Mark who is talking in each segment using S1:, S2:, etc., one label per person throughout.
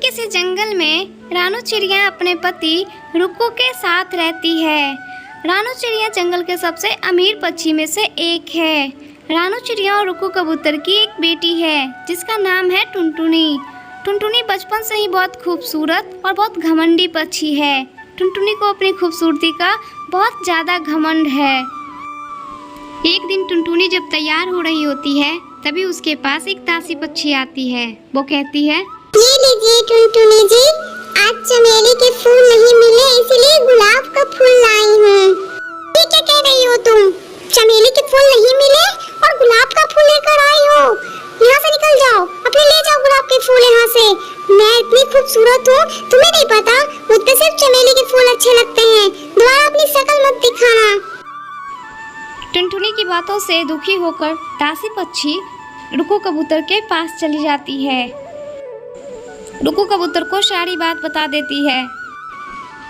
S1: किसी जंगल में रानू चिड़िया अपने पति रुक्कू के साथ रहती है। रानू चिड़िया जंगल के सबसे अमीर पक्षी में से एक है। रानू चिड़िया और रुक्कू कबूतर की एक बेटी है जिसका नाम है टुनटुनी। टुनटुनी बचपन से ही बहुत खूबसूरत और बहुत घमंडी पक्षी है। टुनटुनी को अपनी खूबसूरती का बहुत ज़्यादा घमंड है। एक दिन टुनटुनी जब तैयार हो रही होती है तभी उसके पास एक दासी पक्षी आती है। वो कहती है,
S2: ये लीजिए टुनटुनी जी, आज चमेली के फूल नहीं मिले इसलिए गुलाब का फूल लाई हूँ। ये क्या कह रही हो तुम? चमेली के फूल नहीं मिले और गुलाब का फूल लेकर आई हो? यहाँ से निकल जाओ, अपने ले जाओ गुलाब के फूल यहाँ से। मैं इतनी खूबसूरत हूँ, तुम्हें नहीं पता? मुझे सिर्फ चमेली के फूल अच्छे लगते हैं। दोबारा अपनी शक्ल मत दिखाना।
S1: टुनटुनी की बातों से दुखी होकर दासी पक्षी रुक्कू कबूतर के पास चली जाती है। रुक्कू कबूतर को सारी बात बता देती है।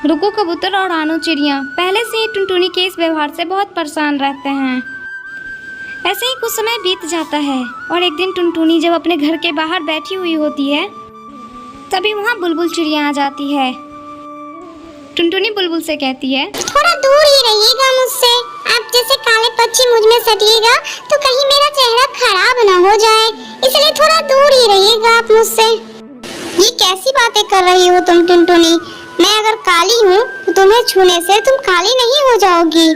S1: रुक्कू कबूतर और रानू चिड़िया पहले से ही टुनटुनी के इस व्यवहार से बहुत परेशान रहते हैं। ऐसे ही कुछ समय बीत जाता है और एक दिन टुनटुनी जब अपने घर के बाहर बैठी हुई होती है तभी वहाँ बुलबुल चिड़िया आ जाती है। टुनटुनी बुलबुल से कहती है,
S2: थोड़ा दूर ही रहिएगा मुझसे। आप जैसे काले पक्षी मुझ में सटिएगा तो कहीं मेरा चेहरा खराब न हो जाए, इसलिए थोड़ा दूर ही रहिएगा आप मुझसे। ये कैसी बातें कर रही हो तुम टुनटुनी? मैं अगर काली हूँ तो तुम्हें छूने से तुम काली नहीं हो जाओगी।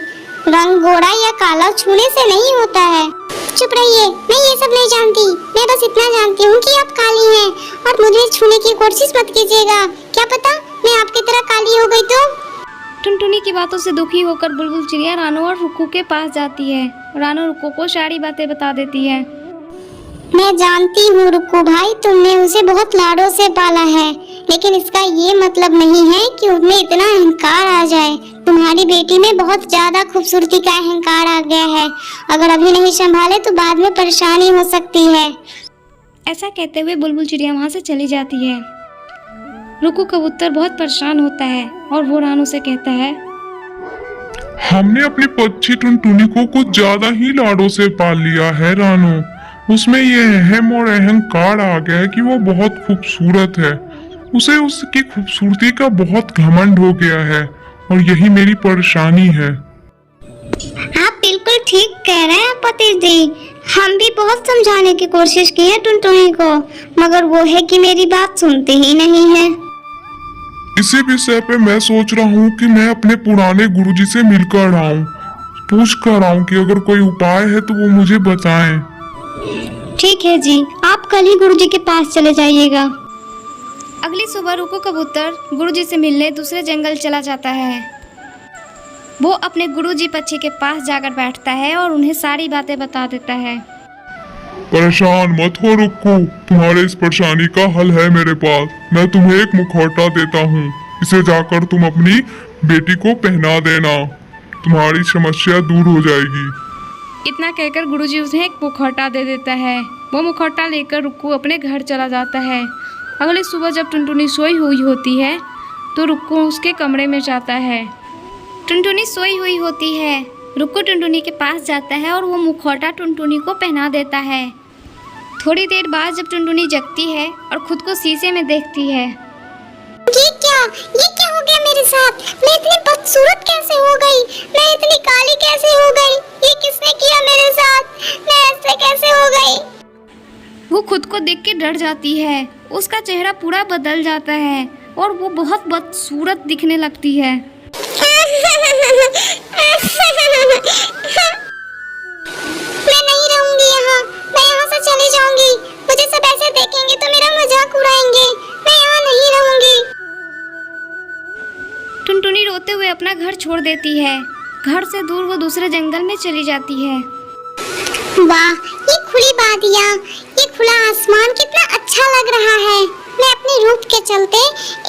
S2: रंग गोरा या काला छूने से नहीं होता है। चुप रहिए, मैं ये सब नहीं जानती। मैं बस इतना जानती हूँ कि आप काली हैं और मुझे छूने की कोशिश मत कीजिएगा। क्या पता मैं आपकी तरह काली हो गई तो?
S1: टुनटुनी की बातों से दुखी होकर बुलबुल चिड़िया रानू और रुक्कू के पास जाती है। रानू रुक्कू को सारी बातें बता देती है।
S2: मैं जानती हूँ रुक्कू भाई, तुमने उसे बहुत लाडों से पाला है, लेकिन इसका ये मतलब नहीं है कि उसमें इतना अहंकार आ जाए। तुम्हारी बेटी में बहुत ज्यादा खूबसूरती का अहंकार आ गया है। अगर अभी नहीं संभाले तो बाद में परेशानी हो सकती है।
S1: ऐसा कहते हुए बुलबुल चिड़िया वहाँ से चली जाती है। रुक्कू कबूतर बहुत परेशान होता है और वो रानू से कहता है,
S3: हमने अपनी पक्षी टुनटुनी को कुछ ज्यादा ही लाडों से पाल लिया है रानू। उसमें ये अहम और अहंकार आ गया है कि वो बहुत खूबसूरत है। उसे उसकी खूबसूरती का बहुत घमंड हो गया है और यही मेरी परेशानी है।
S2: आप बिल्कुल ठीक कह रहे हैं पति जी। हम भी बहुत समझाने की कोशिश की है टुनटुनी को, मगर वो है कि मेरी बात सुनती ही नहीं है।
S3: इसी विषय पे मैं सोच रहा हूँ कि मैं अपने पुराने गुरुजी से मिलकर आऊँ, पूछ कर आऊँ कि अगर कोई उपाय है तो वो मुझे बताएं।
S2: ठीक है जी, आप कल ही गुरुजी के पास चले जाइएगा।
S1: अगली सुबह रुक्कू कबूतर गुरुजी से मिलने दूसरे जंगल चला जाता है। वो अपने गुरुजी पक्षी के पास जाकर बैठता है और उन्हें सारी बातें बता देता है।
S3: परेशान मत हो रुक्कू, तुम्हारे इस परेशानी का हल है मेरे पास। मैं तुम्हें एक मुखौटा देता हूँ, इसे जाकर तुम अपनी बेटी को पहना देना, तुम्हारी समस्या दूर हो जाएगी।
S1: इतना कहकर गुरुजी उसे एक मुखौटा दे देता है। वो मुखौटा लेकर रुक्कू अपने घर चला जाता है। अगली सुबह जब टुनटुनी सोई हुई होती है तो रुक्कू उसके कमरे में जाता है। टुनटुनी सोई हुई होती है। रुक्कू टुनटुनी के पास जाता है और वो मुखौटा टुनटुनी को पहना देता है। थोड़ी देर बाद जब टुनटुनी जगती है और खुद को शीशे में देखती है,
S2: ये क्या हो गया मेरे साथ? मैं इतनी बदसूरत कैसे हो गई? मैं इतनी काली कैसे हो गई? ये किसने किया मेरे साथ? मैं ऐसे कैसे हो गई?
S1: वो खुद को देख के डर जाती है। उसका चेहरा पूरा बदल जाता है और वो बहुत बदसूरत दिखने लगती है।
S2: मैं नहीं रहूंगी यहाँ, मैं यहाँ से चली जाऊंगी। मुझे सब ऐसे देखेंगे तो मेरा मजाक उड़ाएंगे। मैं यहाँ नहीं रहूंगी।
S1: टुनटुनी रोते हुए अपना घर छोड़ देती है। घर से दूर वो दूसरे जंगल में चली जाती है।
S2: वाह, ये खुली वादियाँ, ये खुला आसमान कितना अच्छा लग रहा है। मैं अपने रूप के चलते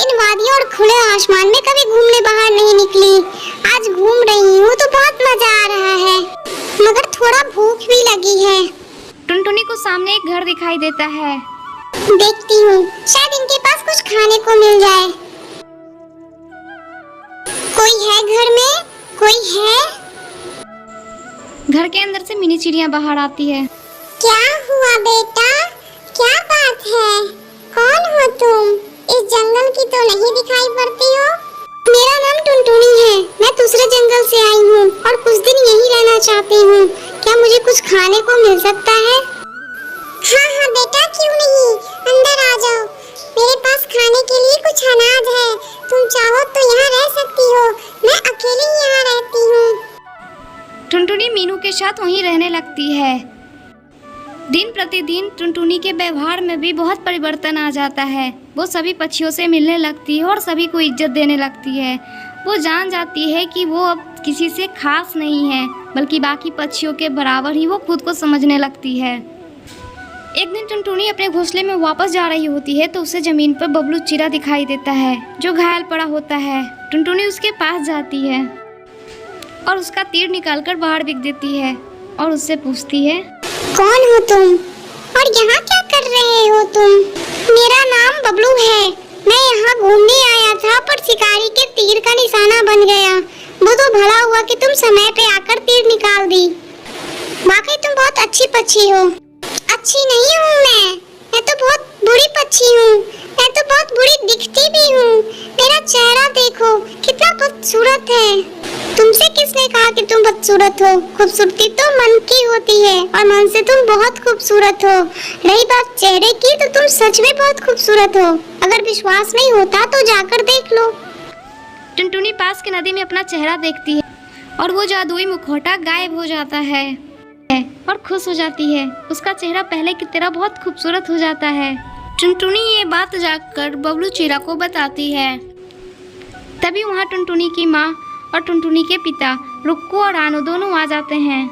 S2: इन वादियों और खुले आसमान में कभी घूमने बाहर नहीं निकली। आज घूम रही हूँ तो बहुत मजा आ रहा है, मगर थोड़ा भूख भी लगी है।
S1: टुनटुनी को सामने एक घर दिखाई देता है।
S2: देखती हूँ, शायद इनके पास कुछ खाने को मिल जाए। कोई है घर में? कोई है?
S1: घर के अंदर से मिनी चिड़िया बाहर आती है।
S2: क्या हुआ बेटा? क्या बात है? कौन हो तुम? इस और कुछ दिन यहीं रहना चाहती हूँ। क्या मुझे कुछ खाने को मिल सकता है? हाँ हाँ बेटा, क्यों नहीं, अंदर आ जाओ। मेरे पास खाने के लिए कुछ अनाज है, तुम चाहो तो यहाँ रह सकती हो। मैं अकेली यहाँ रहती हूँ।
S1: टुनटुनी मीनू के साथ वहीं रहने लगती है। दिन प्रतिदिन टुनटुनी के व्यवहार में भी बहुत परिवर्तन आ जाता है। वो सभी पक्षियों से मिलने लगती है और सभी को इज्जत देने लगती है। वो जान जाती है कि वो अब किसी से खास नहीं है, बल्कि बाकी पक्षियों के बराबर ही वो खुद को समझने लगती है। एक दिन टुनटुनी अपने घोंसले में वापस जा रही होती है तो उसे जमीन पर बबलू चिड़ा दिखाई देता है, जो घायल पड़ा होता है। टुनटुनी उसके पास जाती है और उसका तीर निकालकर बाहर फेंक देती है और उससे पूछती है,
S2: कौन हो तुम और यहाँ क्या कर रहे हो तुम? मेरा नाम बबलू है। मैं यहाँ घूमने आया था पर शिकारी के तीर का निशाना बन गया। वो तो भला हुआ कि तुम समय पे आकर तीर निकाल दी। वाकई तुम बहुत अच्छी पक्षी हो। अच्छी नहीं हूँ मैं तो बहुत बुरी पक्षी हूँ। मैं तो बहुत बुरी दिखती भी हूँ। मेरा चेहरा देखो कितना खूबसूरत है। तुमसे किसने कहा कि तुम बदसूरत हो? खूबसूरती तो मन की होती है और मन से तुम बहुत खूबसूरत हो। रही बात चेहरे की तो तुम सच में बहुत खूबसूरत हो। अगर विश्वास नहीं होता तो जाकर देख लो।
S1: टुनटुनी पास की नदी में अपना चेहरा देखती है और वो जादुई मुखौटा गायब हो जाता है और खुश हो जाती है। उसका चेहरा पहले की तरह बहुत खूबसूरत हो जाता है। टुनटुनी ये बात जाकर बबलू चिड़ा को बताती है। तभी वहाँ टुनटुनी की माँ और टुनटुनी के पिता रुक्को और रानू दोनों आ जाते हैं।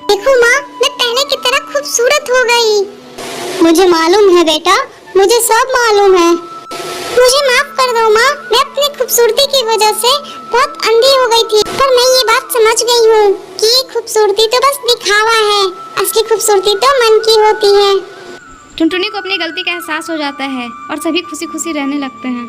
S2: देखो माँ, मैं पहले की तरह खूबसूरत हो गई। मुझे मालूम है बेटा, मुझे सब मालूम है। मुझे माफ कर दो माँ, मैं अपनी खूबसूरती की वजह से बहुत अंधी हो गई थी। पर मैं ये बात समझ गई हूँ कि ये खूबसूरती तो बस दिखावा है, असली खूबसूरती तो मन की होती है।
S1: टुनटुनी को अपनी गलती का एहसास हो जाता है और सभी खुशी खुशी रहने लगते हैं।